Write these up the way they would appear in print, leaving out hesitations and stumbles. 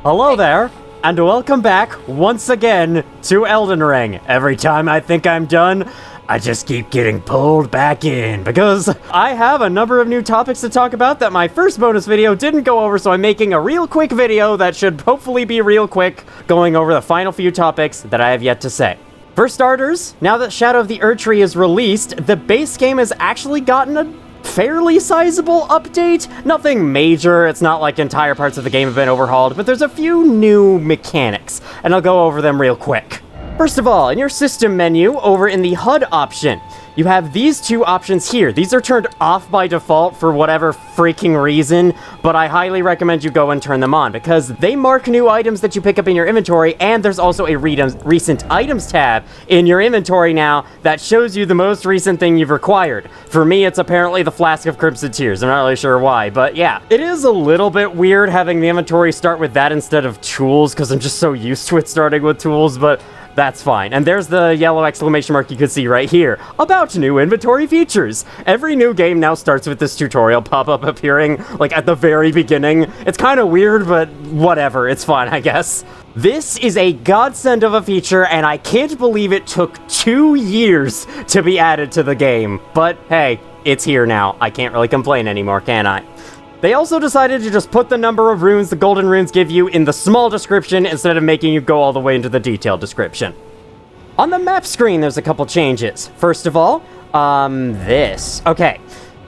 Hello there, and welcome back once again to Elden Ring. Every time I think I'm done, I just keep getting pulled back in because I have a number of new topics to talk about that my first bonus video didn't go over, so I'm making a real quick video that should hopefully be real quick, going over the final few topics that I have yet to say. For starters, now that Shadow of the Erdtree is released, the base game has actually gotten a fairly sizable update. Nothing major, it's not like entire parts of the game have been overhauled, but there's a few new mechanics, and I'll go over them real quick. First of all, in your system menu, over in the HUD option, you have these two options here. These are turned off by default for whatever freaking reason, but I highly recommend you go and turn them on because they mark new items that you pick up in your inventory, and there's also a recent items tab in your inventory now that shows you the most recent thing you've required. For me, it's apparently the Flask of Crimson Tears. I'm not really sure why, but yeah. It is a little bit weird having the inventory start with that instead of tools because I'm just so used to it starting with tools, but that's fine. And there's the yellow exclamation mark you can see right here about new inventory features. Every new game now starts with this tutorial pop-up appearing like at the very beginning. It's kind of weird, but whatever, it's fun, I guess. This is a godsend of a feature, and I can't believe it took 2 years to be added to the game. But hey, it's here now. I can't really complain anymore, can I? They also decided to just put the number of runes the golden runes give you in the small description instead of making you go all the way into the detailed description. On the map screen, there's a couple changes. First of all, this. Okay,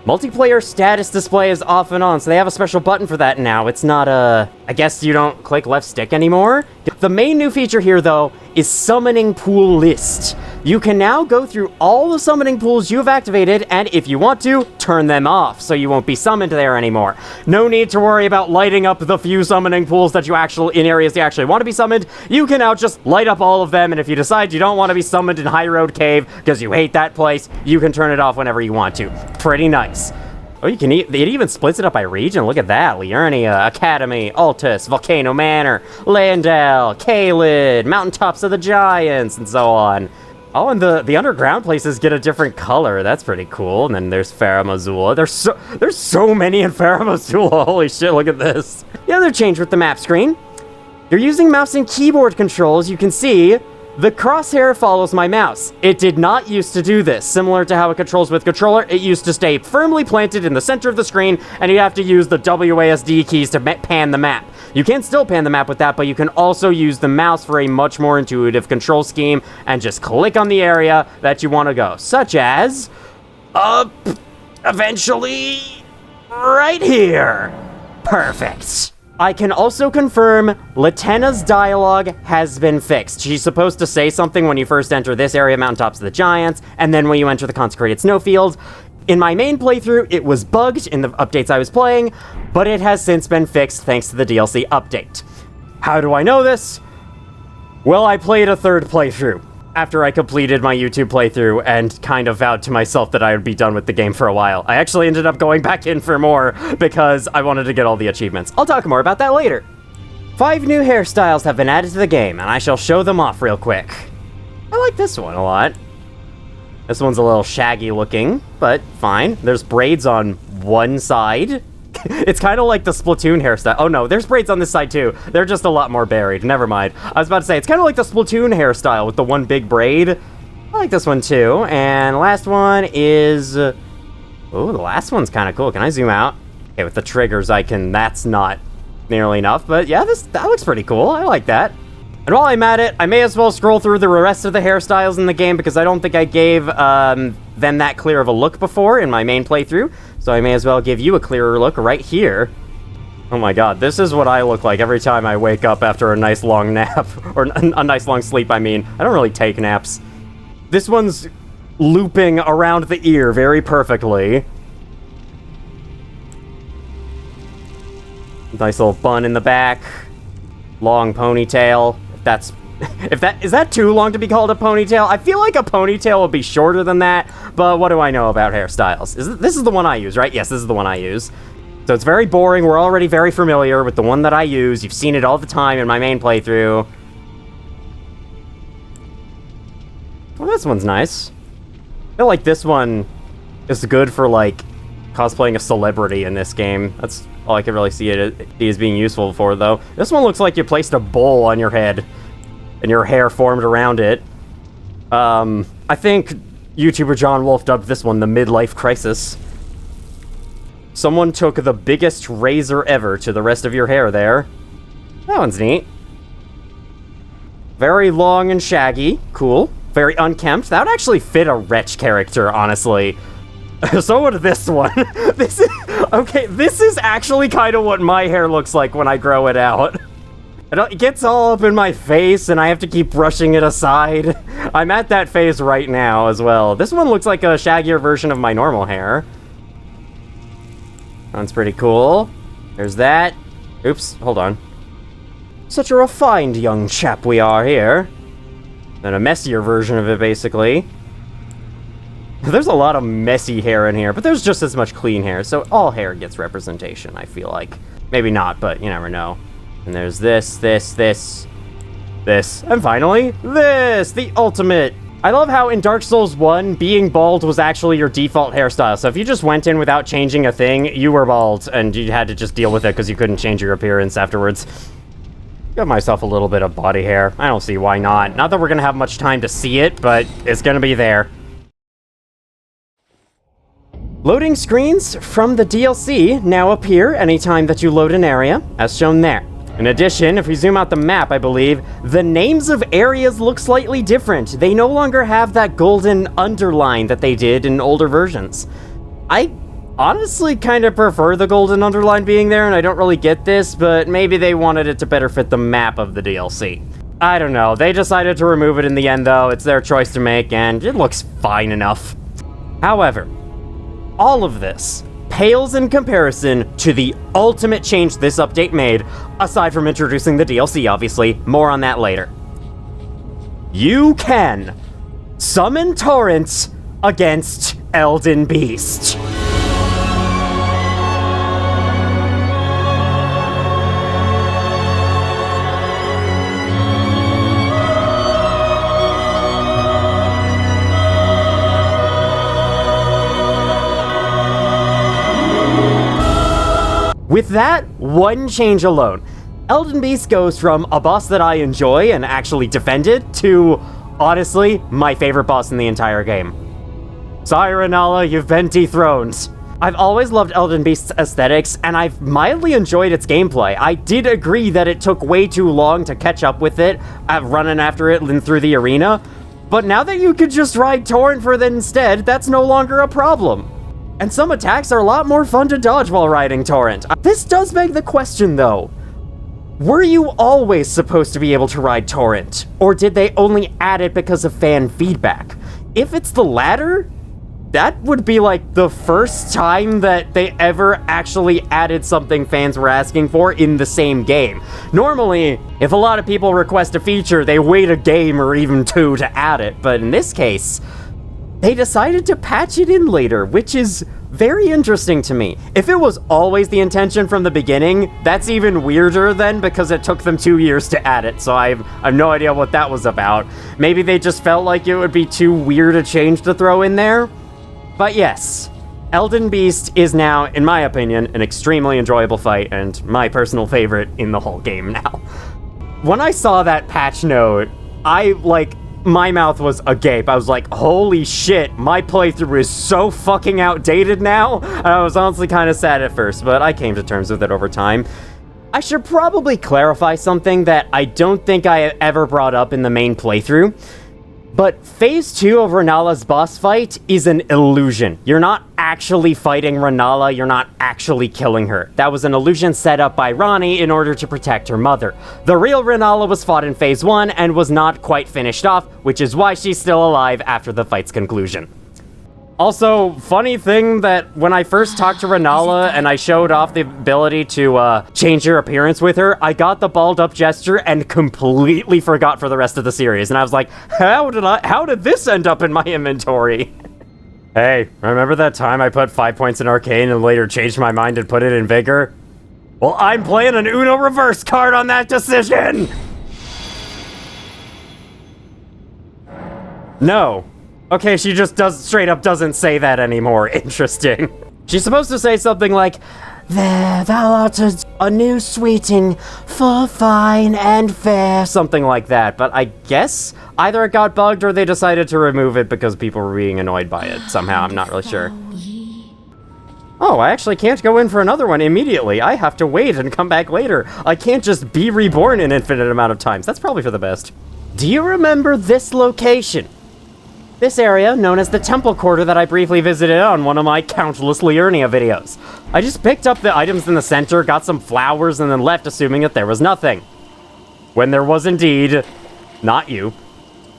multiplayer status display is off and on, so they have a special button for that now. It's not I guess you don't click left stick anymore. The main new feature here, though, is summoning pool list. You can now go through all the summoning pools you've activated, and if you want to, turn them off, so you won't be summoned there anymore. No need to worry about lighting up the few summoning pools that in areas you actually want to be summoned. You can now just light up all of them, and if you decide you don't want to be summoned in High Road Cave because you hate that place, you can turn it off whenever you want to. Pretty nice. Oh, it even splits it up by region. Look at that. Liurnia, Academy, Altus, Volcano Manor, Landell, Caelid, Mountaintops of the Giants, and so on. Oh, and the underground places get a different color. That's pretty cool. And then there's Farum Azula. There's so many in Farum Azula. Holy shit, look at this. The other change with the map screen. You're using mouse and keyboard controls. You can see the crosshair follows my mouse. It did not used to do this. Similar to how it controls with controller, it used to stay firmly planted in the center of the screen, and you have to use the WASD keys to pan the map. You can still pan the map with that, but you can also use the mouse for a much more intuitive control scheme and just click on the area that you want to go, such as, eventually, right here. Perfect. I can also confirm Latenna's dialogue has been fixed. She's supposed to say something when you first enter this area, Mountaintops of the Giants, and then when you enter the Consecrated Snowfield. In my main playthrough, it was bugged in the updates I was playing, but it has since been fixed thanks to the DLC update. How do I know this? Well, I played a third playthrough after I completed my YouTube playthrough and kind of vowed to myself that I would be done with the game for a while. I actually ended up going back in for more because I wanted to get all the achievements. I'll talk more about that later. 5 new hairstyles have been added to the game, and I shall show them off real quick. I like this one a lot. This one's a little shaggy looking, but fine. There's braids on one side. It's kind of like the Splatoon hairstyle. Oh no, there's braids on this side too. They're just a lot more buried. Never mind. I was about to say, it's kind of like the Splatoon hairstyle with the one big braid. I like this one too. And last one is... Oh, the last one's kind of cool. Can I zoom out? Okay, with the triggers that's not nearly enough. But yeah, that looks pretty cool. I like that. And while I'm at it, I may as well scroll through the rest of the hairstyles in the game because I don't think I gave them that clear of a look before in my main playthrough. So I may as well give you a clearer look right here. Oh my god, this is what I look like every time I wake up after a nice long nap. Or a nice long sleep, I mean. I don't really take naps. This one's looping around the ear very perfectly. Nice little bun in the back. Long ponytail. Is that too long to be called a ponytail? I feel like a ponytail would be shorter than that, but what do I know about hairstyles? This is the one I use, right? Yes, this is the one I use. So it's very boring. We're already very familiar with the one that I use. You've seen it all the time in my main playthrough. Well, this one's nice. I feel like this one is good for, like, cosplaying a celebrity in this game. That's all I could really see it is being useful for, though. This one looks like you placed a bowl on your head, and your hair formed around it. I think YouTuber John Wolf dubbed this one the midlife crisis. Someone took the biggest razor ever to the rest of your hair there. That one's neat. Very long and shaggy. Cool. Very unkempt. That would actually fit a Wretch character, honestly. So would this one. This is actually kind of what my hair looks like when I grow it out. It gets all up in my face, and I have to keep brushing it aside. I'm at that phase right now as well. This one looks like a shaggier version of my normal hair. That's pretty cool. There's that. Oops, hold on. Such a refined young chap we are here. And a messier version of it, basically. There's a lot of messy hair in here, but there's just as much clean hair, so all hair gets representation, I feel like. Maybe not, but you never know. And there's this, and finally, this! The ultimate! I love how in Dark Souls 1, being bald was actually your default hairstyle, so if you just went in without changing a thing, you were bald, and you had to just deal with it because you couldn't change your appearance afterwards. Give myself a little bit of body hair. I don't see why not. Not that we're gonna have much time to see it, but it's gonna be there. Loading screens from the DLC now appear anytime that you load an area, as shown there. In addition, if we zoom out the map, I believe, the names of areas look slightly different. They no longer have that golden underline that they did in older versions. I honestly kind of prefer the golden underline being there, and I don't really get this, but maybe they wanted it to better fit the map of the DLC. I don't know. They decided to remove it in the end, though. It's their choice to make, and it looks fine enough. However, all of this pales in comparison to the ultimate change this update made, aside from introducing the DLC, obviously. More on that later. You can summon torrents against Elden Beast. With that one change alone, Elden Beast goes from a boss that I enjoy and actually defended to, honestly, my favorite boss in the entire game. Sorry, Rennala, you've been dethroned. I've always loved Elden Beast's aesthetics, and I've mildly enjoyed its gameplay. I did agree that it took way too long to catch up with it, running after it through the arena, but now that you could just ride Torrent for it instead, that's no longer a problem. And some attacks are a lot more fun to dodge while riding Torrent. This does beg the question, though. Were you always supposed to be able to ride Torrent? Or did they only add it because of fan feedback? If it's the latter, that would be like the first time that they ever actually added something fans were asking for in the same game. Normally, if a lot of people request a feature, they wait a game or even two to add it. But in this case, they decided to patch it in later, which is very interesting to me. If it was always the intention from the beginning, that's even weirder then, because it took them 2 years to add it, so I have no idea what that was about. Maybe they just felt like it would be too weird a change to throw in there. But yes, Elden Beast is now, in my opinion, an extremely enjoyable fight, and my personal favorite in the whole game now. When I saw that patch note, my mouth was agape. I was like, holy shit, my playthrough is so fucking outdated now. And I was honestly kind of sad at first, but I came to terms with it over time. I should probably clarify something that I don't think I ever brought up in the main playthrough. But Phase 2 of Rennala's boss fight is an illusion. You're not actually fighting Rennala, you're not actually killing her. That was an illusion set up by Ranni in order to protect her mother. The real Rennala was fought in Phase 1 and was not quite finished off, which is why she's still alive after the fight's conclusion. Also, funny thing that when I first talked to Rennala and I showed off the ability to change your appearance with her, I got the balled up gesture and completely forgot for the rest of the series. And I was like, how did this end up in my inventory? Hey, remember that time I put 5 points in Arcane and later changed my mind and put it in Vigor? Well, I'm playing an Uno reverse card on that decision! No. Okay, she just straight up doesn't say that anymore. Interesting. She's supposed to say something like, There, thou art a new sweeting, full, fine, and fair. Something like that, but I guess either it got bugged or they decided to remove it because people were being annoyed by it somehow. I'm not really sure. Oh, I actually can't go in for another one immediately. I have to wait and come back later. I can't just be reborn an infinite amount of times. That's probably for the best. Do you remember this location? This area, known as the Temple Quarter that I briefly visited on one of my countless Liurnia videos. I just picked up the items in the center, got some flowers, and then left assuming that there was nothing. When there was indeed, not you,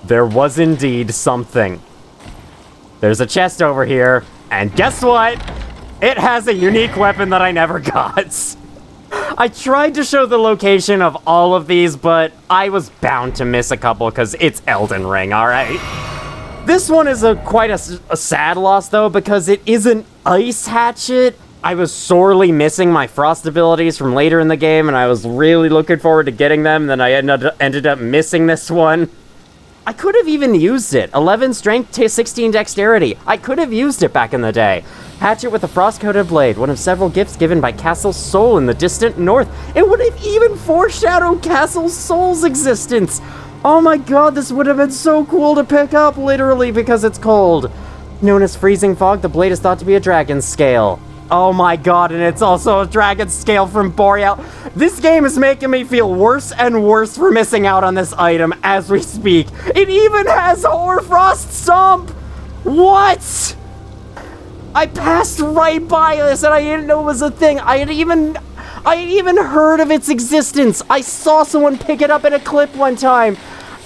there was indeed something. There's a chest over here, and guess what? It has a unique weapon that I never got. I tried to show the location of all of these, but I was bound to miss a couple because it's Elden Ring, alright? This one is quite a sad loss, though, because it is an ice hatchet. I was sorely missing my frost abilities from later in the game, and I was really looking forward to getting them, and then I ended up missing this one. I could have even used it. 11 strength to 16 dexterity. I could have used it back in the day. Hatchet with a frost-coated blade, one of several gifts given by Castle Sol in the distant north. It would have even foreshadowed Castle Sol's existence. Oh my god, this would have been so cool to pick up, literally, because it's cold. Known as Freezing Fog, the blade is thought to be a dragon's scale. Oh my god, and it's also a dragon's scale from Boreal. This game is making me feel worse and worse for missing out on this item as we speak. It even has Hoarfrost Stomp! What? I passed right by this and I didn't know it was a thing. I had even heard of its existence. I saw someone pick it up in a clip one time,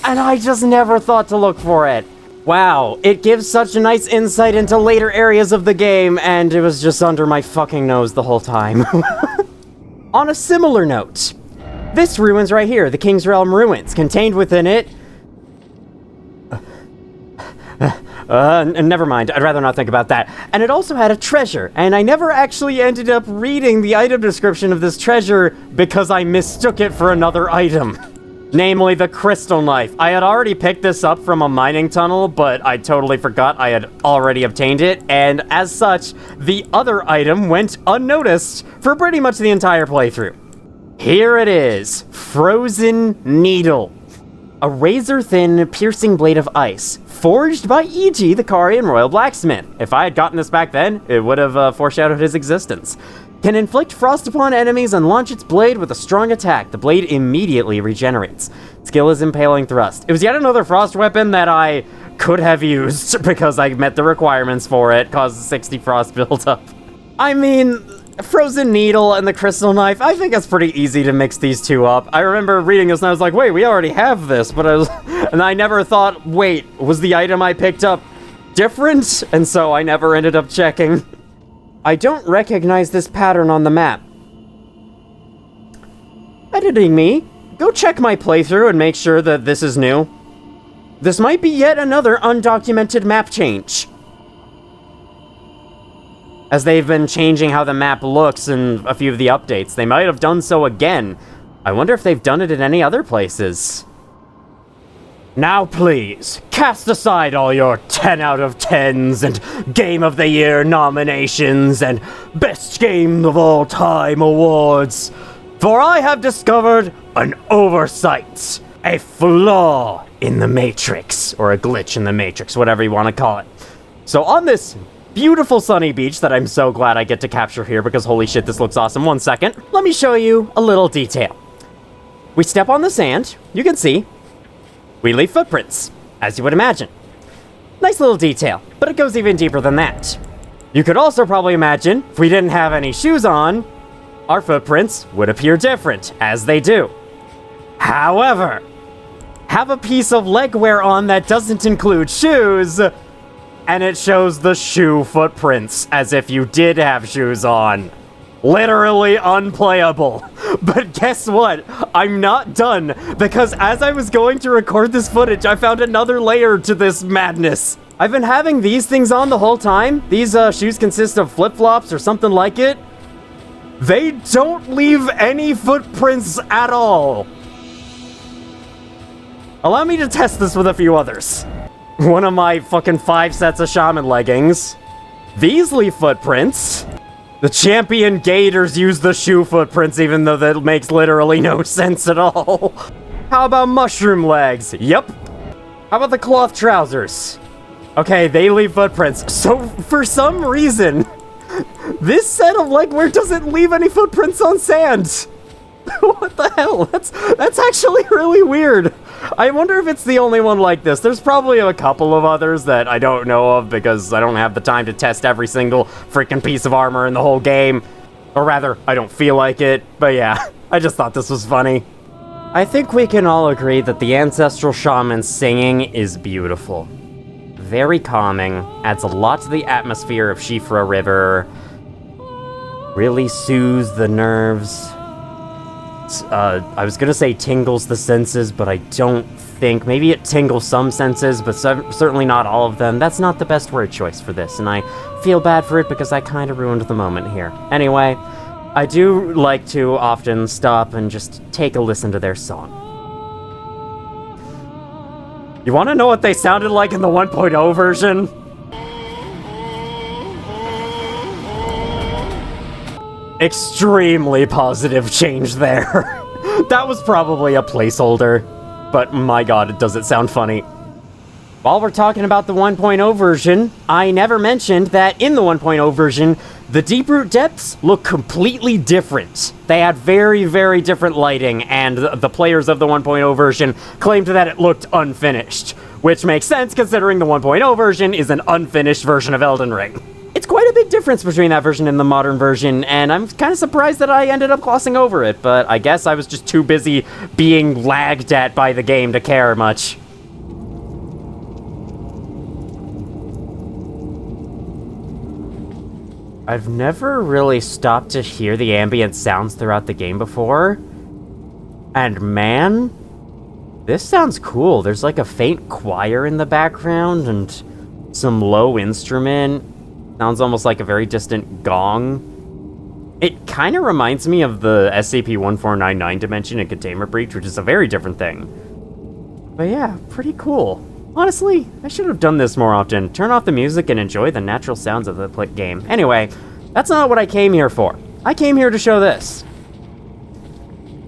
and I just never thought to look for it. Wow, it gives such a nice insight into later areas of the game, and it was just under my fucking nose the whole time. On a similar note, this ruins right here, the King's Realm Ruins, contained within it... never mind, I'd rather not think about that. And it also had a treasure, and I never actually ended up reading the item description of this treasure because I mistook it for another item. Namely, the crystal knife. I had already picked this up from a mining tunnel, but I totally forgot I had already obtained it, and as such, the other item went unnoticed for pretty much the entire playthrough. Here it is, Frozen Needle. A razor-thin, piercing blade of ice, forged by E.G. the Carian Royal Blacksmith. If I had gotten this back then, it would have foreshadowed his existence. Can inflict frost upon enemies and launch its blade with a strong attack. The blade immediately regenerates. Skill is Impaling Thrust. It was yet another frost weapon that I could have used because I met the requirements for it, caused 60 frost buildup. I mean, Frozen Needle and the Crystal Knife, I think it's pretty easy to mix these two up. I remember reading this and I was like, wait, we already have this, but and I never thought, wait, was the item I picked up different? And so I never ended up checking. I don't recognize this pattern on the map. Editing me, go check my playthrough and make sure that this is new. This might be yet another undocumented map change, as they've been changing how the map looks in a few of the updates. They might have done so again. I wonder if they've done it in any other places. Now please, cast aside all your 10 out of 10s and Game of the Year nominations and Best Game of All Time awards, for I have discovered an oversight, a flaw in the Matrix, or a glitch in the Matrix, whatever you want to call it. So on this beautiful sunny beach that I'm so glad I get to capture here because holy shit, this looks awesome. 1 second, let me show you a little detail. We step on the sand, you can see. We leave footprints, as you would imagine. Nice little detail, but it goes even deeper than that. You could also probably imagine, if we didn't have any shoes on, our footprints would appear different, as they do. However, have a piece of leg wear on that doesn't include shoes, and it shows the shoe footprints, as if you did have shoes on. Literally unplayable. But guess what? I'm not done, because as I was going to record this footage, I found another layer to this madness. I've been having these things on the whole time. These shoes consist of flip-flops or something like it. They don't leave any footprints at all. Allow me to test this with a few others. One of my fucking 5 sets of shaman leggings. These leave footprints. The champion gators use the shoe footprints, even though that makes literally no sense at all. How about mushroom legs? Yep. How about the cloth trousers? Okay, they leave footprints. So, for some reason, this set of legwear doesn't leave any footprints on sand. What the hell? That's actually really weird. I wonder if it's the only one like this. There's probably a couple of others that I don't know of because I don't have the time to test every single freaking piece of armor in the whole game. Or rather, I don't feel like it. But yeah, I just thought this was funny. I think we can all agree that the ancestral shaman singing is beautiful. Very calming, adds a lot to the atmosphere of Shifra River. Really soothes the nerves. I was gonna say tingles the senses, but I don't think. Maybe it tingles some senses, but certainly not all of them. That's not the best word choice for this, and I feel bad for it because I kind of ruined the moment here. Anyway, I do like to often stop and just take a listen to their song. You want to know what they sounded like in the 1.0 version? Extremely positive change there. That was probably a placeholder, but my god, does it sound funny. While we're talking about the 1.0 version, I never mentioned that in the 1.0 version, the Deeproot depths look completely different. They had very, very different lighting, and the players of the 1.0 version claimed that it looked unfinished, which makes sense considering the 1.0 version is an unfinished version of Elden Ring. It's quite a big difference between that version and the modern version, and I'm kind of surprised that I ended up glossing over it, but I guess I was just too busy being lagged at by the game to care much. I've never really stopped to hear the ambient sounds throughout the game before, and man, this sounds cool. There's like a faint choir in the background and some low instrument. Sounds almost like a very distant gong. It kind of reminds me of the SCP-1499 dimension in Containment Breach, which is a very different thing. But yeah, pretty cool. Honestly, I should have done this more often. Turn off the music and enjoy the natural sounds of the game. Anyway, that's not what I came here for. I came here to show this.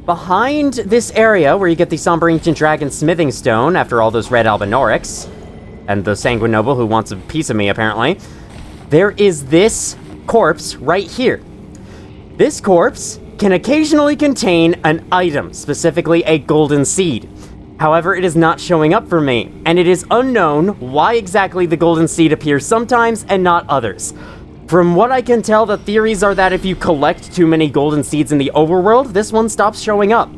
Behind this area, where you get the Somber Ancient Dragon Smithing Stone after all those red Albinorics, and the Sanguine Noble who wants a piece of me, apparently, there is this corpse right here. This corpse can occasionally contain an item, specifically a golden seed. However, it is not showing up for me, and it is unknown why exactly the golden seed appears sometimes and not others. From what I can tell, the theories are that if you collect too many golden seeds in the overworld, this one stops showing up.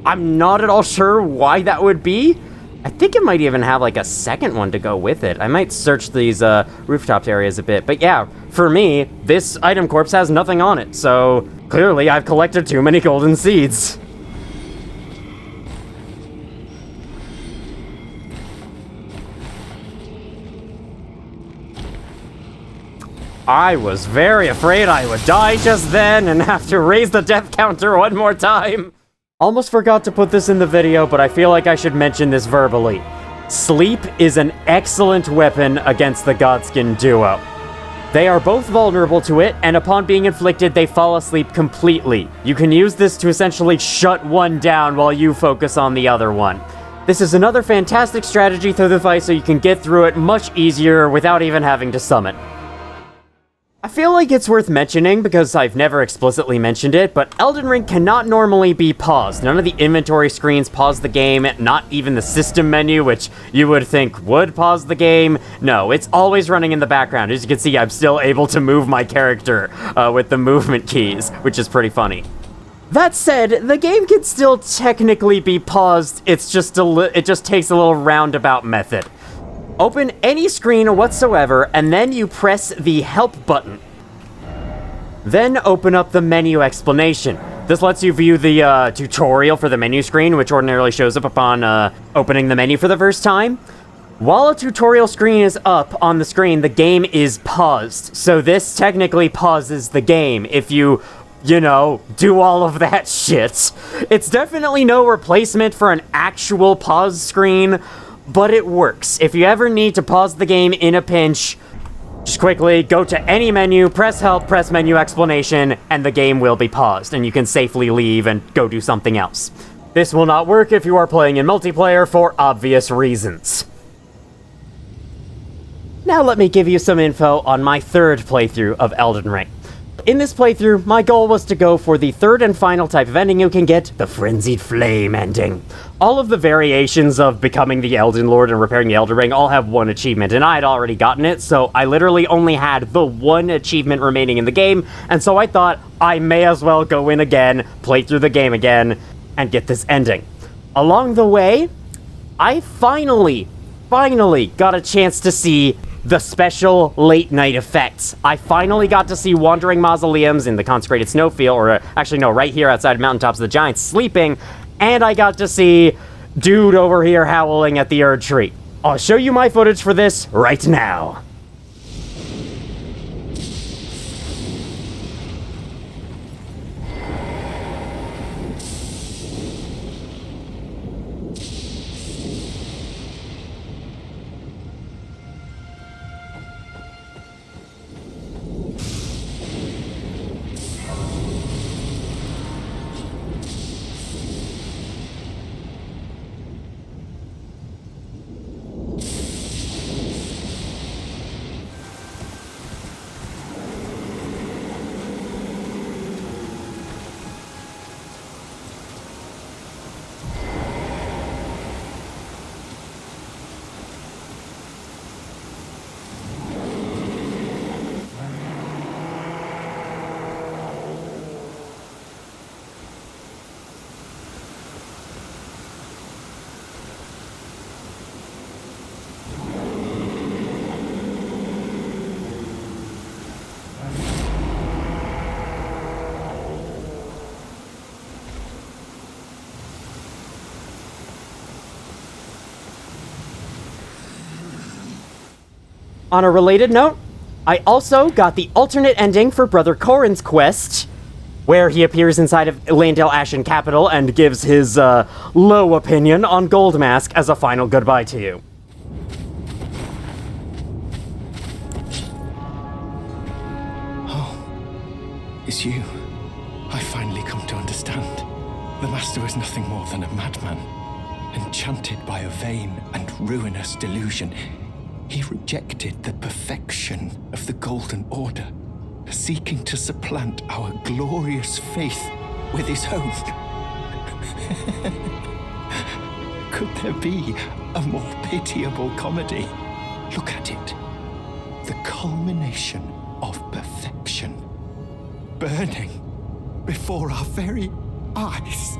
I'm not at all sure why that would be. I think it might even have like a second one to go with it. I might search these rooftop areas a bit. But yeah, for me, this item corpse has nothing on it. So clearly I've collected too many golden seeds. I was very afraid I would die just then and have to raise the death counter one more time. Almost forgot to put this in the video, but I feel like I should mention this verbally. Sleep is an excellent weapon against the Godskin duo. They are both vulnerable to it, and upon being inflicted, they fall asleep completely. You can use this to essentially shut one down while you focus on the other one. This is another fantastic strategy through the fight so you can get through it much easier without even having to summon. I feel like it's worth mentioning because I've never explicitly mentioned it, but Elden Ring cannot normally be paused. None of the inventory screens pause the game, not even the system menu, which you would think would pause the game. No, it's always running in the background. As you can see, I'm still able to move my character with the movement keys, which is pretty funny. That said, the game can still technically be paused. It's just it just takes a little roundabout method. Open any screen whatsoever, and then you press the Help button. Then open up the menu explanation. This lets you view the tutorial for the menu screen, which ordinarily shows up upon opening the menu for the first time. While a tutorial screen is up on the screen, the game is paused. So this technically pauses the game if you know, do all of that shit. It's definitely no replacement for an actual pause screen, but it works. If you ever need to pause the game in a pinch, Just quickly go to any menu, press help, press menu explanation, and the game will be paused, and you can safely leave and go do something else. This will not work if you are playing in multiplayer for obvious reasons. Now let me give you some info on my third playthrough of Elden Ring. In this playthrough, my goal was to go for the third and final type of ending you can get, the Frenzied Flame ending. All of the variations of becoming the Elden Lord and repairing the Elden Ring all have one achievement, and I had already gotten it, so I literally only had the one achievement remaining in the game, and so I thought I may as well go in again, play through the game again, and get this ending. Along the way, I finally got a chance to see the special late night effects. I finally got to see wandering mausoleums in the consecrated snowfield, or actually no, right here outside Mountaintops of the Giants sleeping, and I got to see dude over here howling at the Erdtree. I'll show you my footage for this right now. On a related note, I also got the alternate ending for Brother Corrin's quest, where he appears inside of Landale Ashen Capital and gives his low opinion on Goldmask as a final goodbye to you. Oh, it's you. I finally come to understand. The Master was nothing more than a madman, enchanted by a vain and ruinous delusion. He rejected the perfection of the Golden Order, seeking to supplant our glorious faith with his own. Could there be a more pitiable comedy? Look at it. The culmination of perfection, burning before our very eyes.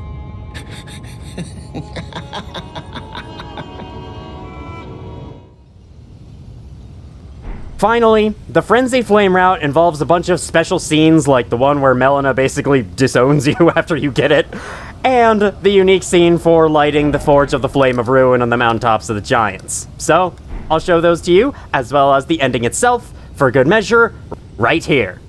Finally, the Frenzied Flame route involves a bunch of special scenes like the one where Melina basically disowns you after you get it, and the unique scene for lighting the Forge of the Flame of Ruin on the mountaintops of the Giants. So, I'll show those to you, as well as the ending itself, for good measure, right here.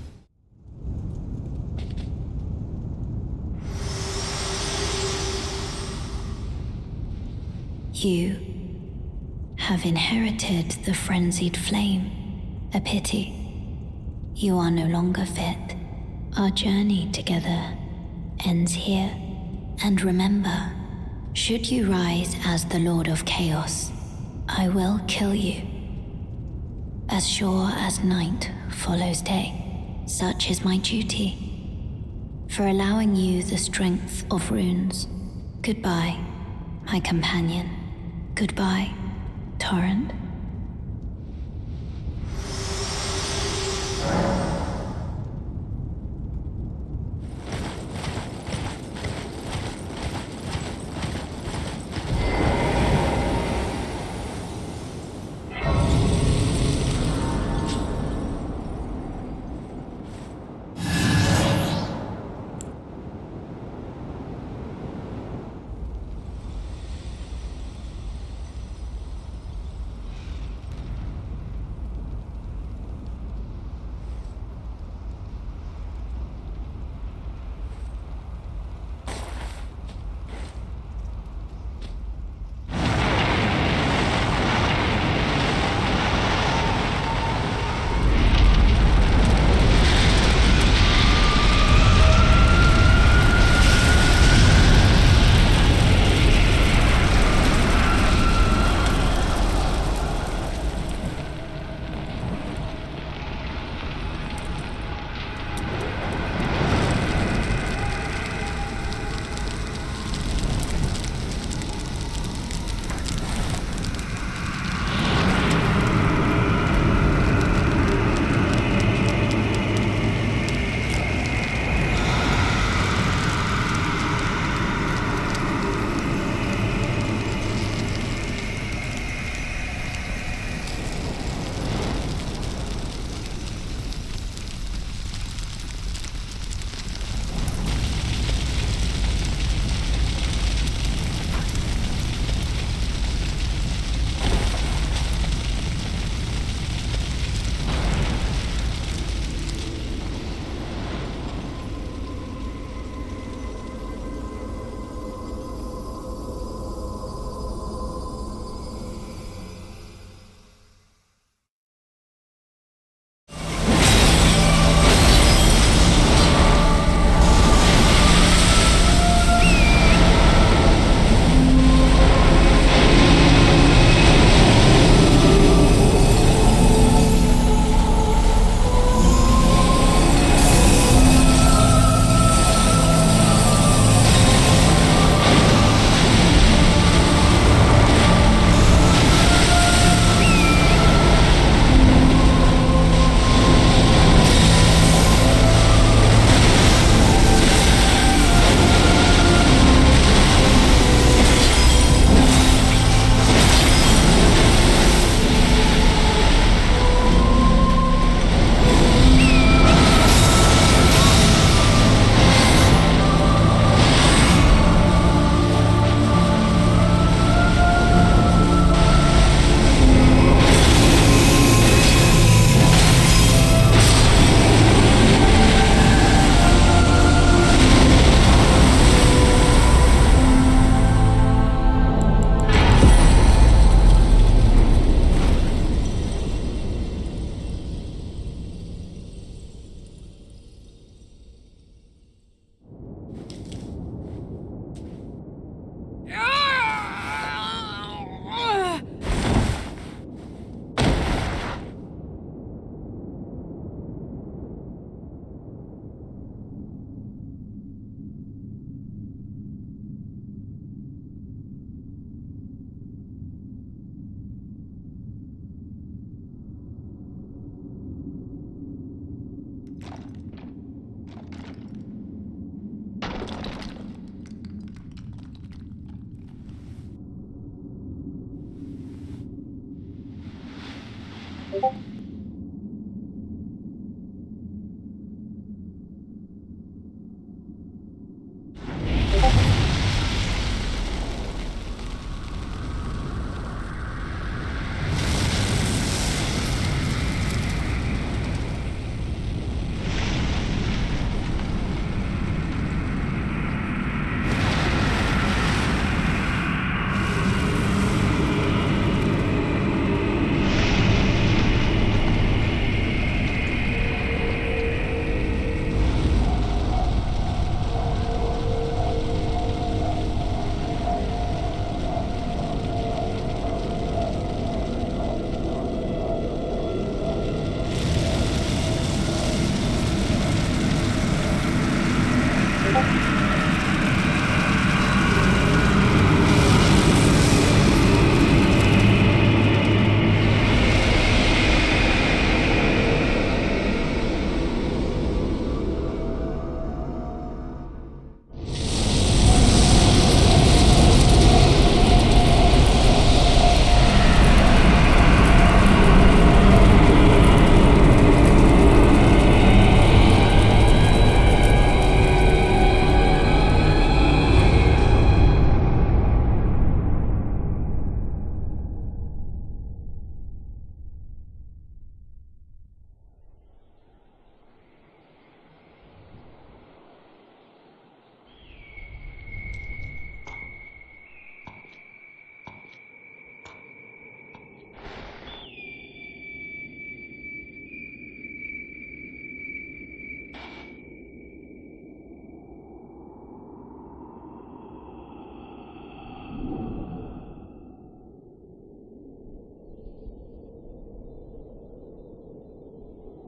You have inherited the Frenzied Flame. A pity. You are no longer fit. Our journey together ends here. And remember, should you rise as the Lord of Chaos, I will kill you. As sure as night follows day, such is my duty. For allowing you the strength of runes. Goodbye, my companion. Goodbye, Torrent.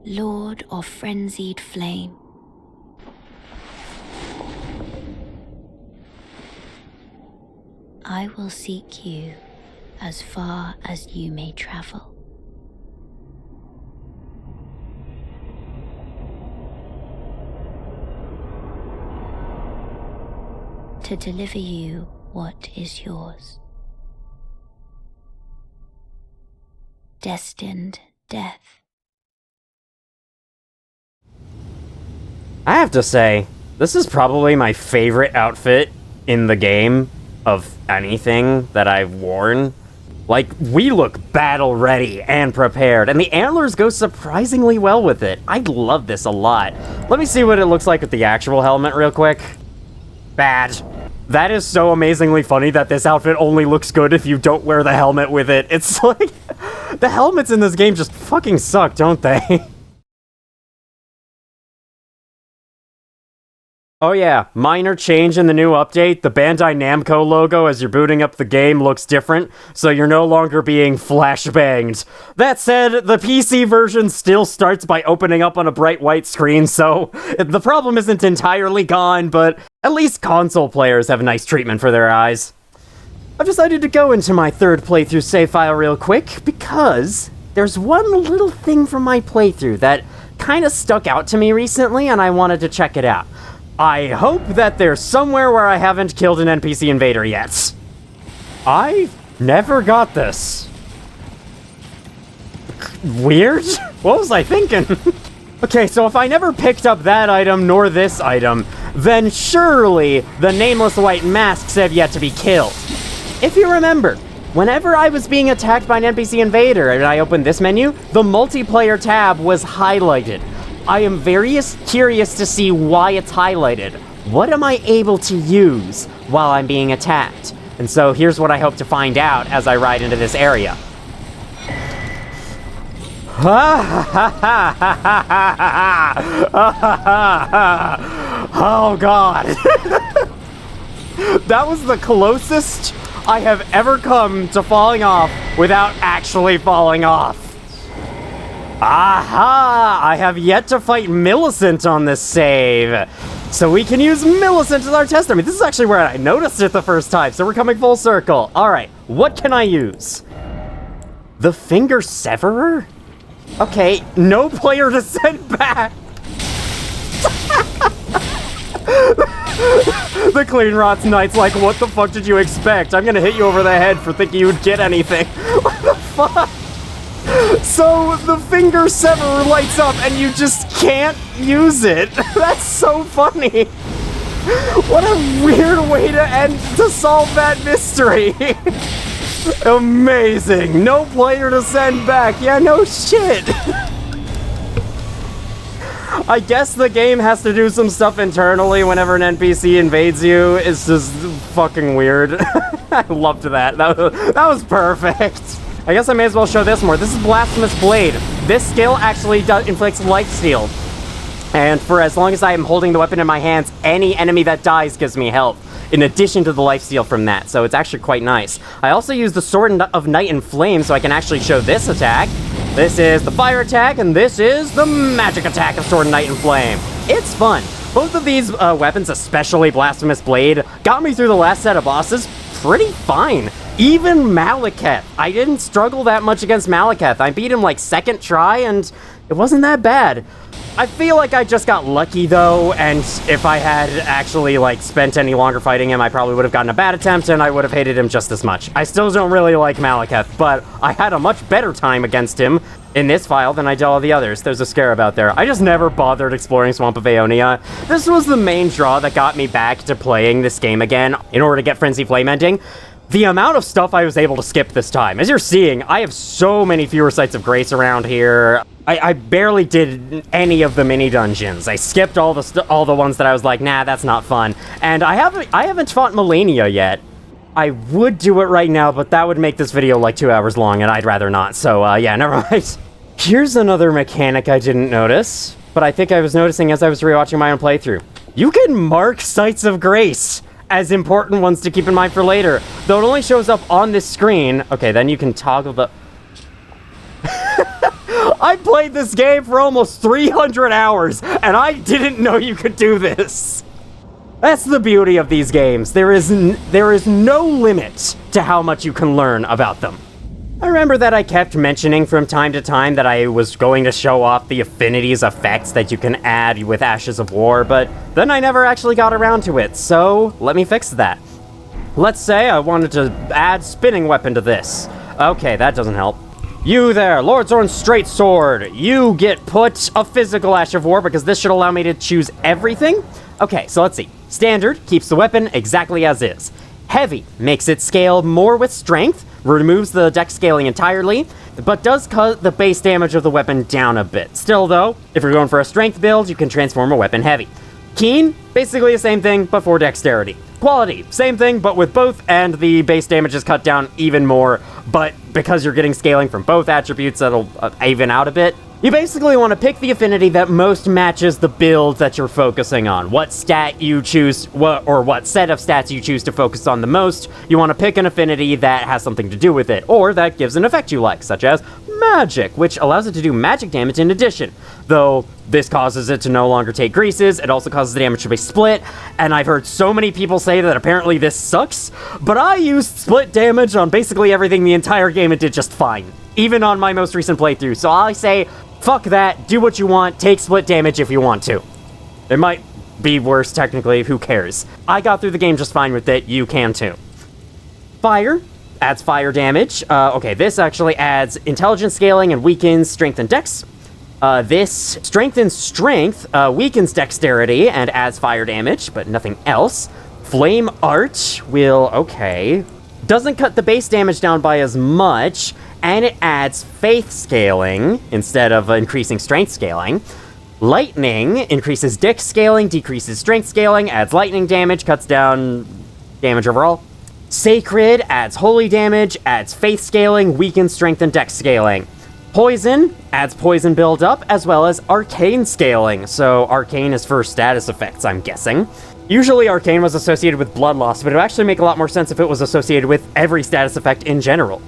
Lord of Frenzied Flame. I will seek you as far as you may travel. To deliver you what is yours. Destined death. I have to say, this is probably my favorite outfit in the game of anything that I've worn. Like, we look battle ready and prepared, and the antlers go surprisingly well with it. I love this a lot. Let me see what it looks like with the actual helmet real quick. Bad. That is so amazingly funny that this outfit only looks good if you don't wear the helmet with it. It's like, the helmets in this game just fucking suck, don't they? Oh yeah, minor change in the new update. The Bandai Namco logo as you're booting up the game looks different, so you're no longer being flashbanged. That said, the PC version still starts by opening up on a bright white screen, so the problem isn't entirely gone, but at least console players have nice treatment for their eyes. I've decided to go into my third playthrough save file real quick, because there's one little thing from my playthrough that kinda stuck out to me recently, and I wanted to check it out. I hope that there's somewhere where I haven't killed an NPC invader yet. I never got this. Weird? What was I thinking? Okay, so if I never picked up that item nor this item, then surely the nameless white masks have yet to be killed. If you remember, whenever I was being attacked by an NPC invader and I opened this menu, the multiplayer tab was highlighted. I am very curious to see why it's highlighted. What am I able to use while I'm being attacked? And so here's what I hope to find out as I ride into this area. Oh god. That was the closest I have ever come to falling off without actually falling off. Aha! I have yet to fight Millicent on this save. So we can use Millicent as our tester. I mean, this is actually where I noticed it the first time, so we're coming full circle. Alright, what can I use? The Finger Severer? Okay, no player to send back. The Clean Rots Knight's like, what the fuck did you expect? I'm gonna hit you over the head for thinking you'd get anything. What the fuck? So the finger sever lights up and you just can't use it. That's so funny. What a weird way to solve that mystery. Amazing. No player to send back. Yeah, no shit. I guess the game has to do some stuff internally whenever an NPC invades you. It's just fucking weird. I loved that. That was perfect. I guess I may as well show this more. This is Blasphemous Blade. This skill actually inflicts lifesteal. And for as long as I am holding the weapon in my hands, any enemy that dies gives me health, in addition to the lifesteal from that. So it's actually quite nice. I also use the Sword of Night and Flame so I can actually show this attack. This is the fire attack, and this is the magic attack of Sword of Night and Flame. It's fun. Both of these weapons, especially Blasphemous Blade, got me through the last set of bosses pretty fine. Even Malekith. I didn't struggle that much against Malekith. I beat him like second try, and it wasn't that bad. I feel like I just got lucky though, and if I had actually like spent any longer fighting him, I probably would have gotten a bad attempt and I would have hated him just as much. I still don't really like Malekith, but I had a much better time against him in this file than I did all the others. There's a scarab out there. I just never bothered exploring Swamp of Aeonia. This was the main draw that got me back to playing this game again in order to get Frenzied Flame ending. The amount of stuff I was able to skip this time. As you're seeing, I have so many fewer sites of grace around here. I barely did any of the mini dungeons. I skipped all the ones that I was like, nah, that's not fun. And I haven't fought Melania yet. I would do it right now, but that would make this video like 2 hours long, and I'd rather not. So yeah, never mind. Here's another mechanic I didn't notice, but I think I was noticing as I was rewatching my own playthrough. You can mark sites of grace as important ones to keep in mind for later, though it only shows up on this screen. Okay, then you can toggle the... I played this game for almost 300 hours, and I didn't know you could do this. That's the beauty of these games. There is no limit to how much you can learn about them. I remember that I kept mentioning from time to time that I was going to show off the Affinity's effects that you can add with Ashes of War, but then I never actually got around to it, so let me fix that. Let's say I wanted to add Spinning Weapon to this. Okay, that doesn't help. You there, Lord Zorn's Straight Sword. You get put a physical Ash of War because this should allow me to choose everything. Okay, so let's see. Standard keeps the weapon exactly as is. Heavy makes it scale more with strength, removes the dex scaling entirely, but does cut the base damage of the weapon down a bit. Still though, if you're going for a strength build, you can transform a weapon heavy. Keen, basically the same thing, but for dexterity. Quality, same thing, but with both, and the base damage is cut down even more, but because you're getting scaling from both attributes, that'll even out a bit. You basically want to pick the affinity that most matches the build that you're focusing on. What stat you choose, or what set of stats you choose to focus on the most, you want to pick an affinity that has something to do with it, or that gives an effect you like, such as magic, which allows it to do magic damage in addition. Though this causes it to no longer take greases, it also causes the damage to be split, and I've heard so many people say that apparently this sucks, but I used split damage on basically everything the entire game and did just fine, even on my most recent playthrough, so I say, fuck that, do what you want, take split damage if you want to. It might be worse technically, who cares? I got through the game just fine with it, you can too. Fire adds fire damage. Okay, this actually adds intelligence scaling and weakens strength and dex. This strengthens strength, weakens dexterity, and adds fire damage, but nothing else. Flame Art will, okay, doesn't cut the base damage down by as much, and it adds faith scaling instead of increasing strength scaling. Lightning increases dex scaling, decreases strength scaling, adds lightning damage, cuts down damage overall. Sacred adds holy damage, adds faith scaling, weakens strength and dex scaling. Poison adds poison build-up, as well as arcane scaling, so arcane is for status effects, I'm guessing. Usually arcane was associated with blood loss, but it would actually make a lot more sense if it was associated with every status effect in general.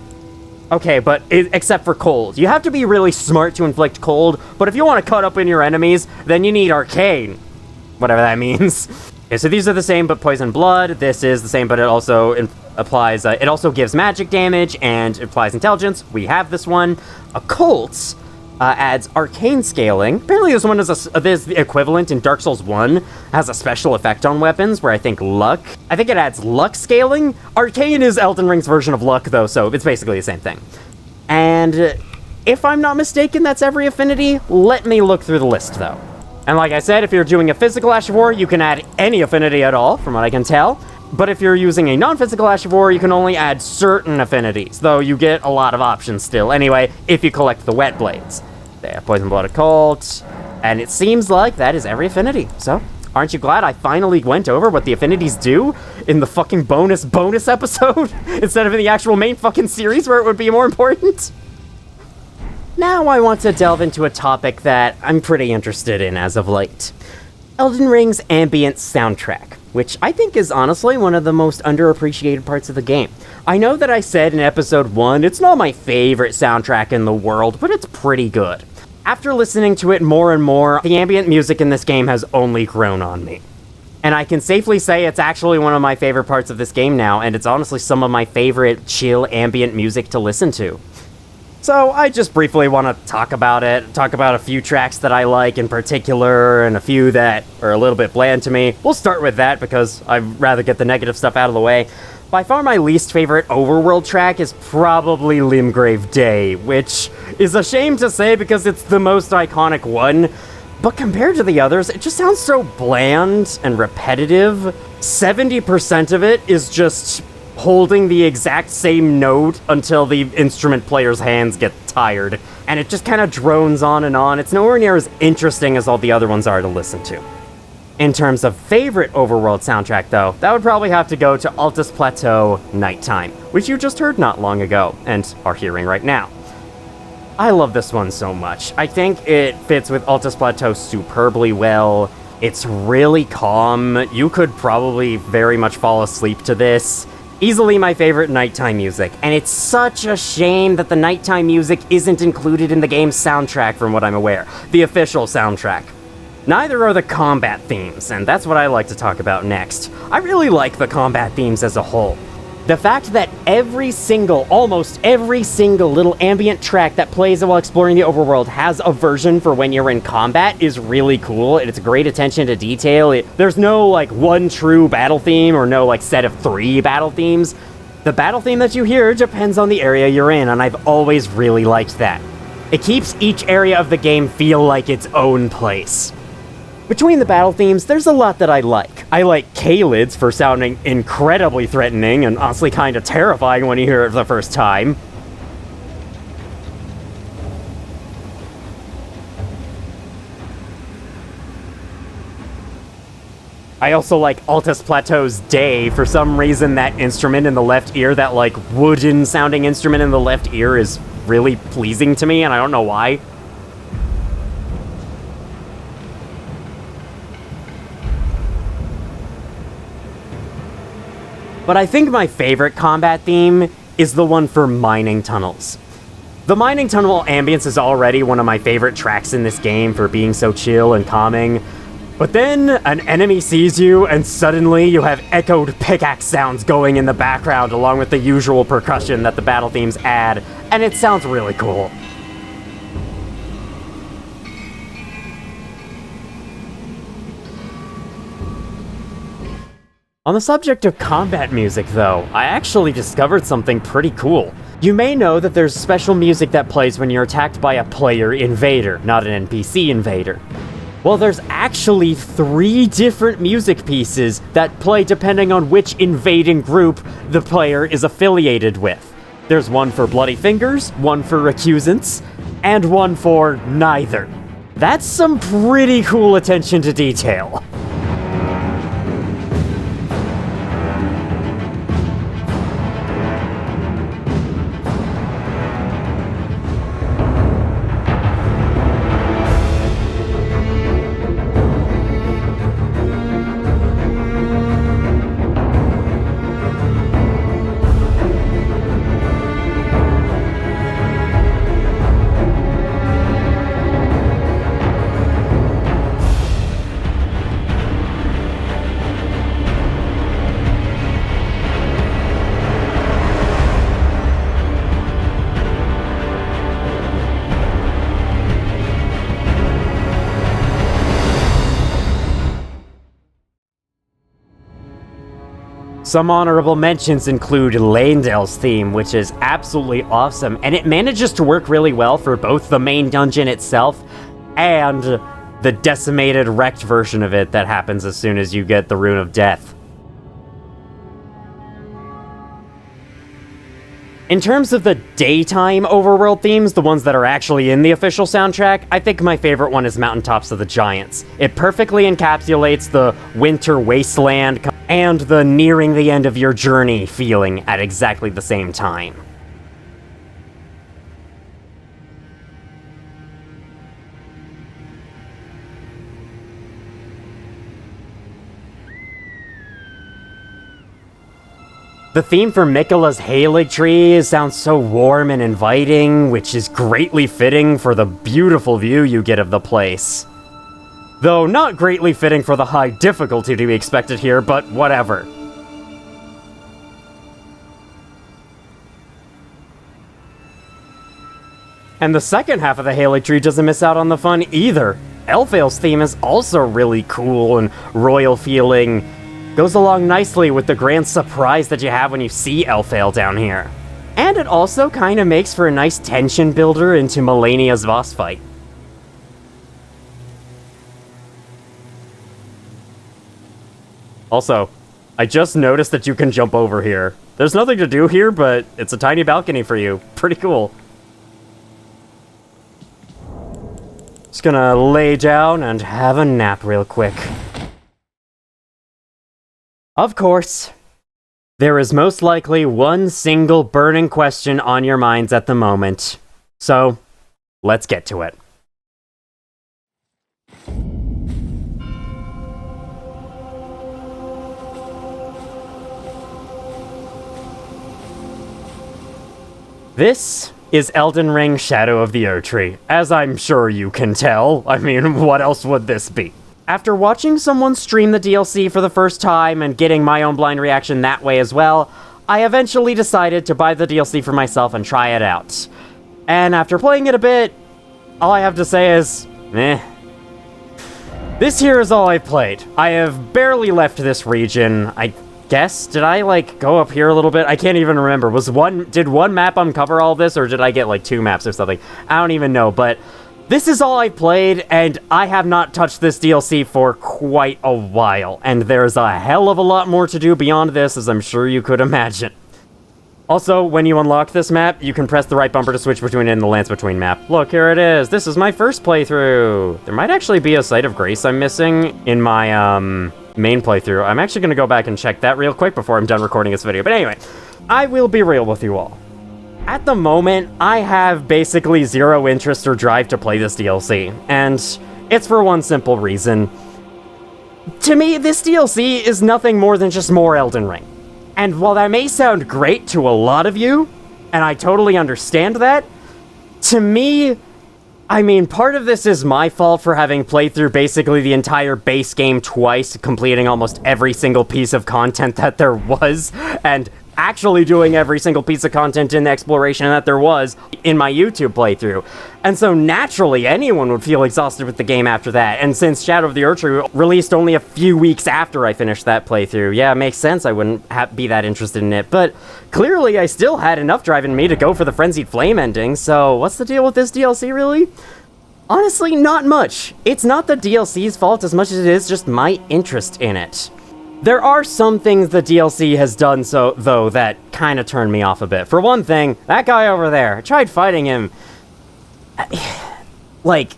Okay, but except for cold. You have to be really smart to inflict cold, but if you want to cut up in your enemies, then you need arcane. Whatever that means. Okay, so these are the same, but poison blood. This is the same, but it also applies, it also gives magic damage and applies intelligence. We have this one. Occult adds arcane scaling. Apparently this one is the equivalent in Dark Souls 1, has a special effect on weapons where I think it adds luck scaling. Arcane is Elden Ring's version of luck though, so it's basically the same thing. And If I'm not mistaken, that's every affinity. Let me look through the list, though. And like I said, if you're doing a physical Ash of War, you can add any affinity at all, from what I can tell. But if you're using a non-physical Ash of War, you can only add certain affinities, though you get a lot of options still. Anyway, if you collect the Wet Blades. There, Poison Blood Occult, and it seems like that is every affinity. So, aren't you glad I finally went over what the affinities do in the fucking bonus episode, instead of in the actual main fucking series where it would be more important? Now I want to delve into a topic that I'm pretty interested in as of late. Elden Ring's ambient soundtrack, which I think is honestly one of the most underappreciated parts of the game. I know that I said in episode 1, it's not my favorite soundtrack in the world, but it's pretty good. After listening to it more and more, the ambient music in this game has only grown on me. And I can safely say it's actually one of my favorite parts of this game now, and it's honestly some of my favorite chill ambient music to listen to. So I just briefly want to talk about a few tracks that I like in particular, and a few that are a little bit bland to me. We'll start with that because I'd rather get the negative stuff out of the way. By far my least favorite overworld track is probably Limgrave Day, which is a shame to say because it's the most iconic one, but compared to the others, it just sounds so bland and repetitive. 70% of it is just holding the exact same note until the instrument player's hands get tired, and it just kind of drones on and on. It's nowhere near as interesting as all the other ones are to listen to. In terms of favorite overworld soundtrack, though, that would probably have to go to Altus Plateau Nighttime, which you just heard not long ago, and are hearing right now. I love this one so much. I think it fits with Altus Plateau superbly well. It's really calm. You could probably very much fall asleep to this. Easily my favorite nighttime music, and it's such a shame that the nighttime music isn't included in the game's soundtrack from what I'm aware, the official soundtrack. Neither are the combat themes, and that's what I like to talk about next. I really like the combat themes as a whole. The fact that almost every single little ambient track that plays while exploring the overworld has a version for when you're in combat is really cool, and it's great attention to detail. There's no, one true battle theme, or no, set of 3 battle themes. The battle theme that you hear depends on the area you're in, and I've always really liked that. It keeps each area of the game feel like its own place. Between the battle themes, there's a lot that I like. I like Kalid's for sounding incredibly threatening and honestly kinda terrifying when you hear it for the first time. I also like Altus Plateau's Day. For some reason, that instrument in the left ear, that wooden sounding instrument in the left ear, is really pleasing to me, and I don't know why. But I think my favorite combat theme is the one for mining tunnels. The mining tunnel ambience is already one of my favorite tracks in this game for being so chill and calming. But then an enemy sees you and suddenly you have echoed pickaxe sounds going in the background along with the usual percussion that the battle themes add, and it sounds really cool. On the subject of combat music, though, I actually discovered something pretty cool. You may know that there's special music that plays when you're attacked by a player invader, not an NPC invader. Well, there's actually 3 different music pieces that play depending on which invading group the player is affiliated with. There's one for Bloody Fingers, one for Recusants, and one for neither. That's some pretty cool attention to detail. Some honorable mentions include Leyndell's theme, which is absolutely awesome, and it manages to work really well for both the main dungeon itself and the decimated, wrecked version of it that happens as soon as you get the Rune of Death. In terms of the daytime overworld themes, the ones that are actually in the official soundtrack, I think my favorite one is Mountaintops of the Giants. It perfectly encapsulates the winter wasteland and the nearing the end of your journey feeling at exactly the same time. The theme for Miquella's Erdtree sounds so warm and inviting, which is greatly fitting for the beautiful view you get of the place. Though not greatly fitting for the high difficulty to be expected here, but whatever. And the second half of the Erdtree doesn't miss out on the fun either. Elfale's theme is also really cool and royal feeling. Goes along nicely with the grand surprise that you have when you see Elfale down here. And it also kind of makes for a nice tension builder into Malenia's boss fight. Also, I just noticed that you can jump over here. There's nothing to do here, but it's a tiny balcony for you. Pretty cool. Just gonna lay down and have a nap real quick. Of course, there is most likely one single burning question on your minds at the moment. So, let's get to it. This is Elden Ring Shadow of the Erdtree, as I'm sure you can tell. I mean, what else would this be? After watching someone stream the DLC for the first time and getting my own blind reaction that way as well, I eventually decided to buy the DLC for myself and try it out. And after playing it a bit, all I have to say is, meh. This here is all I've played. I have barely left this region. I guess, did I, like, go up here a little bit? I can't even remember. Did one map uncover all this, or did I get, like, 2 maps or something? I don't even know, but this is all I've played, and I have not touched this DLC for quite a while, and there's a hell of a lot more to do beyond this, as I'm sure you could imagine. Also, when you unlock this map, you can press the right bumper to switch between it and the Lance Between map. Look, here it is. This is my first playthrough. There might actually be a Site of Grace I'm missing in my, main playthrough. I'm actually gonna go back and check that real quick before I'm done recording this video. But anyway, I will be real with you all. At the moment, I have basically zero interest or drive to play this DLC, and it's for one simple reason. To me, this DLC is nothing more than just more Elden Ring. And while that may sound great to a lot of you, and I totally understand that, to me, I mean, part of this is my fault for having played through basically the entire base game twice, completing almost every single piece of content that there was, and actually doing every single piece of content in the exploration that there was in my YouTube playthrough. And so naturally, anyone would feel exhausted with the game after that. And since Shadow of the Erdtree released only a few weeks after I finished that playthrough, yeah, it makes sense I wouldn't be that interested in it. But clearly, I still had enough drive in me to go for the Frenzied Flame ending, so what's the deal with this DLC, really? Honestly, not much. It's not the DLC's fault as much as it is just my interest in it. There are some things the DLC has done though, that kind of turned me off a bit. For one thing, that guy over there, I tried fighting him. Like,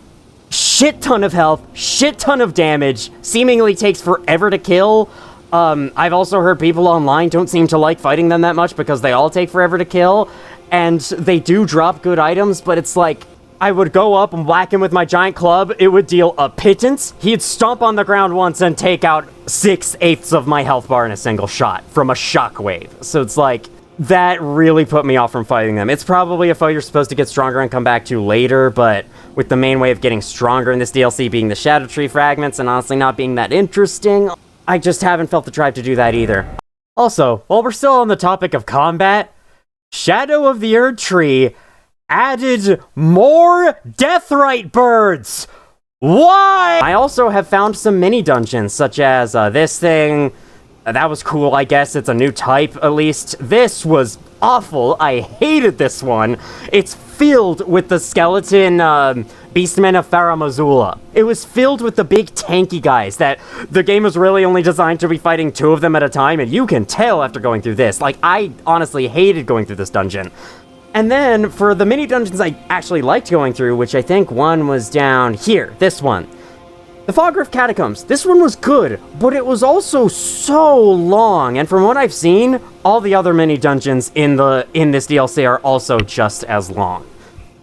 shit ton of health, shit ton of damage, seemingly takes forever to kill. I've also heard people online don't seem to like fighting them that much because they all take forever to kill. And they do drop good items, but it's like, I would go up and whack him with my giant club, it would deal a pittance, he'd stomp on the ground once and take out 6/8 of my health bar in a single shot from a shockwave. So it's like, that really put me off from fighting them. It's probably a foe you're supposed to get stronger and come back to later, but with the main way of getting stronger in this DLC being the Erdtree fragments and honestly not being that interesting, I just haven't felt the drive to do that either. Also, while we're still on the topic of combat, Shadow of the Erdtree added more Deathrite birds! Why? I also have found some mini dungeons, such as this thing, That was cool, I guess. It's a new type, at least. This was awful. I hated this one. It's filled with the skeleton beastmen of Faramazula. It was filled with the big tanky guys that the game was really only designed to be fighting 2 of them at a time, and you can tell after going through this. Like, I honestly hated going through this dungeon. And then, for the mini dungeons I actually liked going through, which I think one was down here, this one. The Fogriff Catacombs. This one was good, but it was also so long, and from what I've seen, all the other mini dungeons in this DLC are also just as long.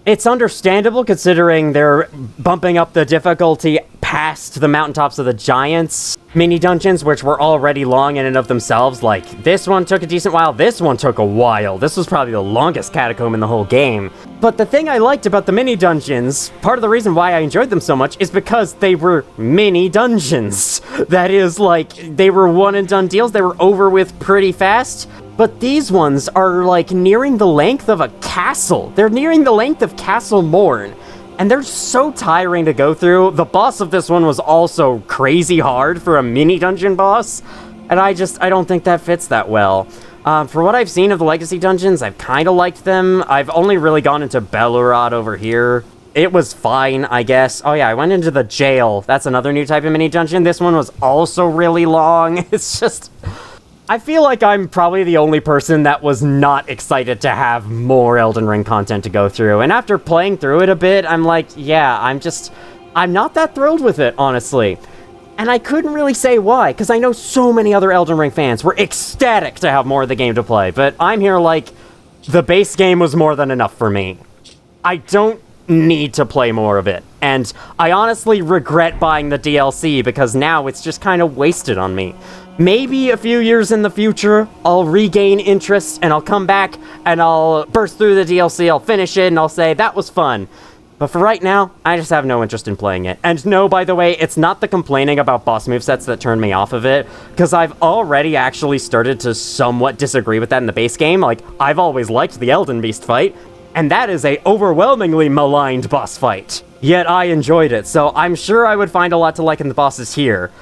It's understandable considering they're bumping up the difficulty past the Mountaintops of the Giants mini dungeons, which were already long in and of themselves. Like, this one took a decent while, this one took a while. This was probably the longest catacomb in the whole game. But the thing I liked about the mini dungeons, part of the reason why I enjoyed them so much, is because they were mini dungeons. That is, like, they were one and done deals, they were over with pretty fast. But these ones are, like, nearing the length of a castle. They're nearing the length of Castle Morn. And they're so tiring to go through. The boss of this one was also crazy hard for a mini dungeon boss. And I don't think that fits that well. For what I've seen of the Legacy dungeons, I've kind of liked them. I've only really gone into Belurod over here. It was fine, I guess. Oh yeah, I went into the jail. That's another new type of mini dungeon. This one was also really long. It's just... I feel like I'm probably the only person that was not excited to have more Elden Ring content to go through. And after playing through it a bit, I'm like, yeah, I'm not that thrilled with it, honestly. And I couldn't really say why, because I know so many other Elden Ring fans were ecstatic to have more of the game to play. But I'm here like, the base game was more than enough for me. I don't need to play more of it. And I honestly regret buying the DLC, because now it's just kind of wasted on me. Maybe a few years in the future, I'll regain interest, and I'll come back, and I'll burst through the DLC, I'll finish it, and I'll say, that was fun. But for right now, I just have no interest in playing it. And no, by the way, it's not the complaining about boss movesets that turned me off of it, because I've already actually started to somewhat disagree with that in the base game. Like, I've always liked the Elden Beast fight, and that is a overwhelmingly maligned boss fight. Yet I enjoyed it, so I'm sure I would find a lot to like in the bosses here.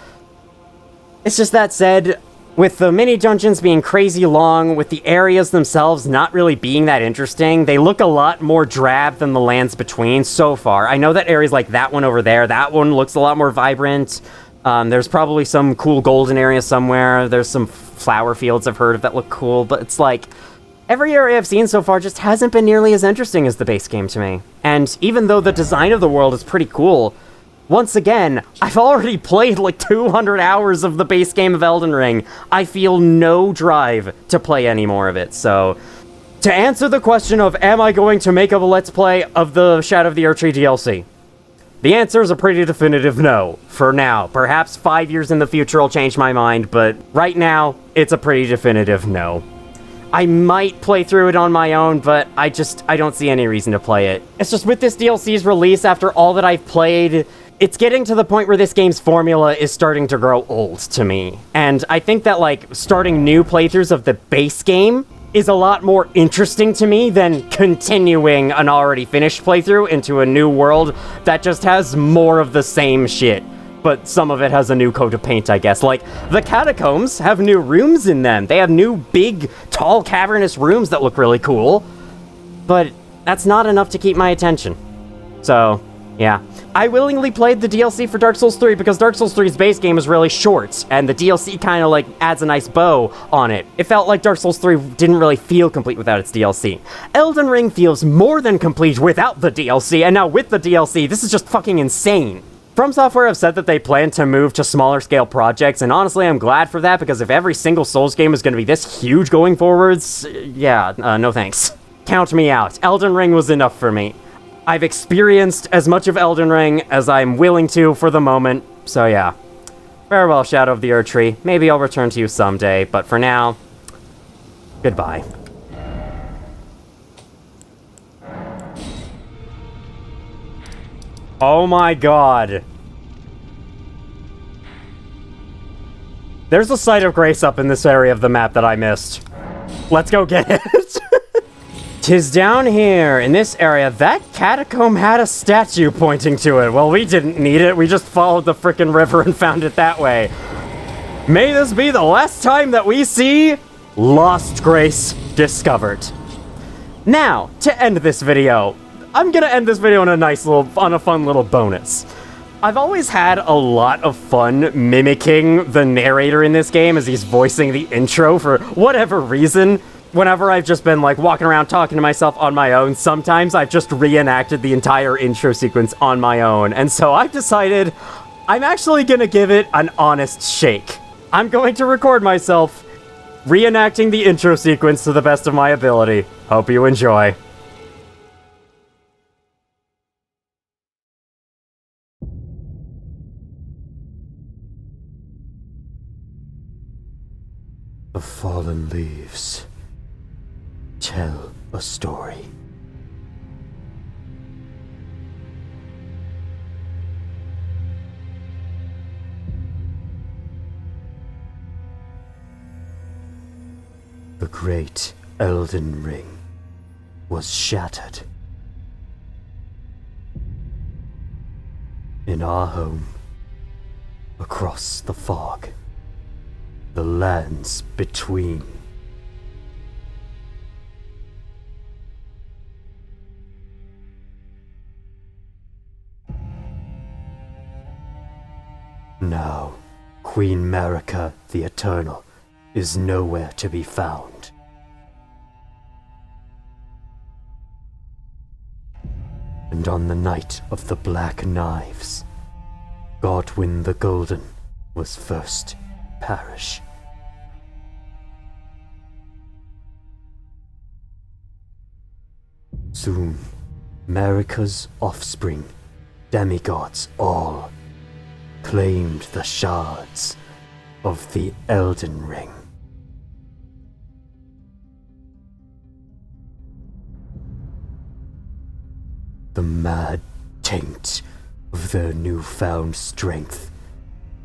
It's just that said, with the mini dungeons being crazy long, with the areas themselves not really being that interesting, they look a lot more drab than the lands between so far. I know that areas like that one over there, that one looks a lot more vibrant. There's probably some cool golden area somewhere. There's some flower fields I've heard of that look cool, but it's like, every area I've seen so far just hasn't been nearly as interesting as the base game to me. And even though the design of the world is pretty cool, once again, I've already played like 200 hours of the base game of Elden Ring. I feel no drive to play any more of it, so... To answer the question of, am I going to make a Let's Play of the Shadow of the Erdtree DLC? The answer is a pretty definitive no, for now. Perhaps 5 years in the future I'll change my mind, but right now, it's a pretty definitive no. I might play through it on my own, but I don't see any reason to play it. It's just with this DLC's release, after all that I've played... It's getting to the point where this game's formula is starting to grow old to me. And I think that, like, starting new playthroughs of the base game is a lot more interesting to me than continuing an already finished playthrough into a new world that just has more of the same shit. But some of it has a new coat of paint, I guess. Like, the catacombs have new rooms in them. They have new, big, tall, cavernous rooms that look really cool. But that's not enough to keep my attention. So... yeah. I willingly played the DLC for Dark Souls 3 because Dark Souls 3's base game is really short, and the DLC kind of, like, adds a nice bow on it. It felt like Dark Souls 3 didn't really feel complete without its DLC. Elden Ring feels more than complete without the DLC, and now with the DLC, this is just fucking insane. From Software have said that they plan to move to smaller scale projects, and honestly, I'm glad for that, because if every single Souls game is going to be this huge going forwards, yeah, no thanks. Count me out. Elden Ring was enough for me. I've experienced as much of Elden Ring as I'm willing to for the moment, so yeah. Farewell, Shadow of the Erdtree. Maybe I'll return to you someday, but for now, goodbye. Oh my god. There's a site of grace up in this area of the map that I missed. Let's go get it. 'Tis down here, in this area. That catacomb had a statue pointing to it. Well, we didn't need it. We just followed the frickin' river and found it that way. May this be the last time that we see Lost Grace discovered. Now, to end this video, I'm gonna end this video on a fun little bonus. I've always had a lot of fun mimicking the narrator in this game as he's voicing the intro for whatever reason. Whenever I've just been like walking around talking to myself on my own, sometimes I've just reenacted the entire intro sequence on my own. And so I've decided I'm actually gonna give it an honest shake. I'm going to record myself reenacting the intro sequence to the best of my ability. Hope you enjoy. The fallen leaves tell a story. The great Elden Ring was shattered. In our home, across the fog, the lands between. Now, Queen Marika the Eternal is nowhere to be found. And on the night of the Black Knives, Godwyn the Golden was first perish. Soon, Marika's offspring, demigods all, claimed the shards of the Elden Ring. The mad taint of their newfound strength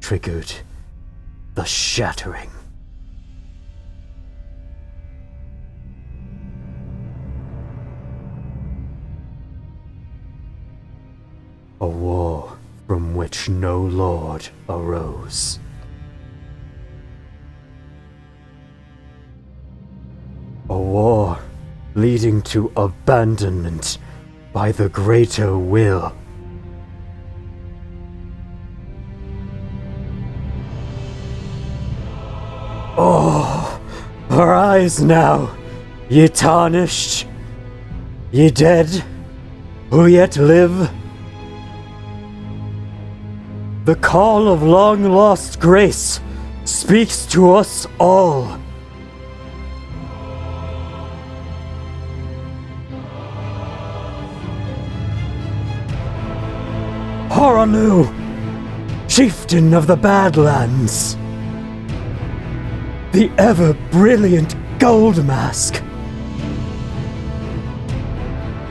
triggered the shattering. A war from which no lord arose. A war leading to abandonment by the greater will. Oh, arise now, ye tarnished, ye dead, who yet live. The call of long-lost grace speaks to us all. Horalu, chieftain of the Badlands. The ever-brilliant Gold Mask.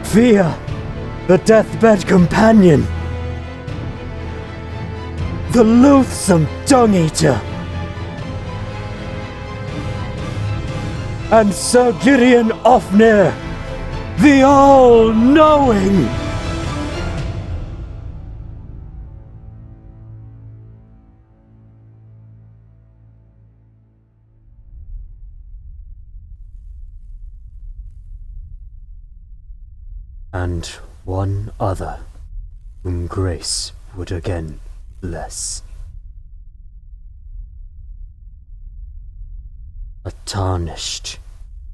Fia, the deathbed companion. The loathsome Dung-Eater. And Sir Gideon Ofnir, the all-knowing. And one other, whom grace would again bless. A tarnished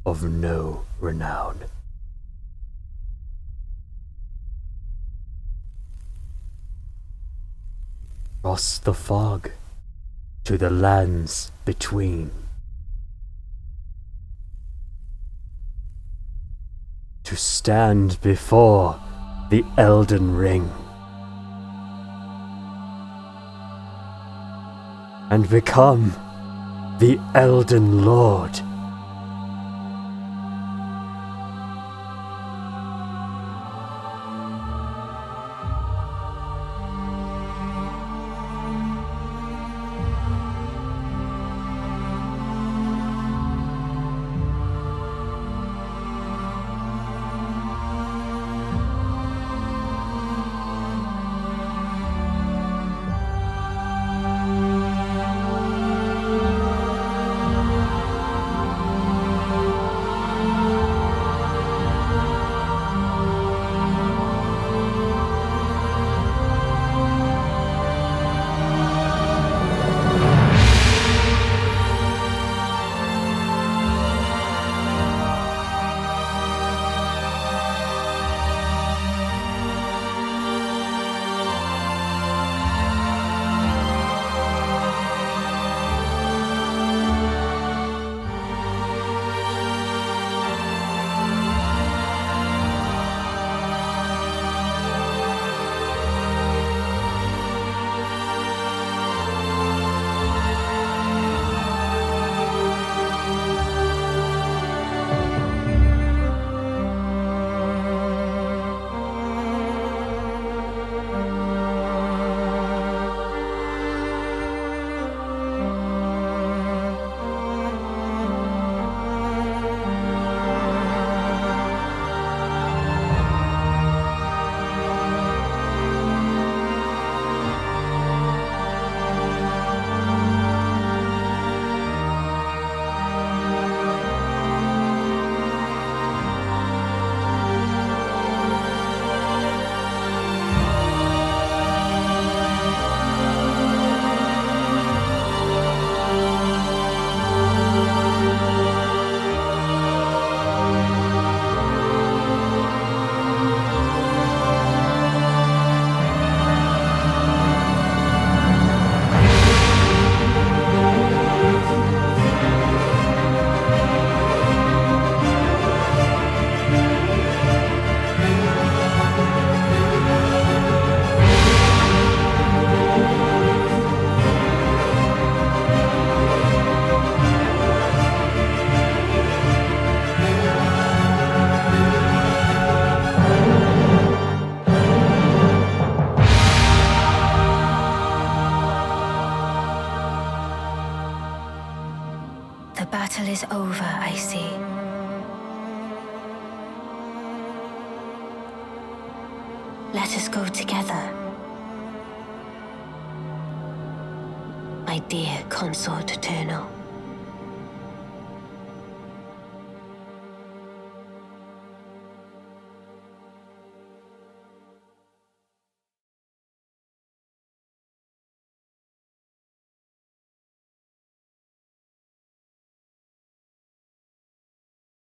of no renown. Cross the fog to the lands between. To stand before the Elden Ring and become the Elden Lord. The battle is over, I see. Let us go together. My dear consort eternal.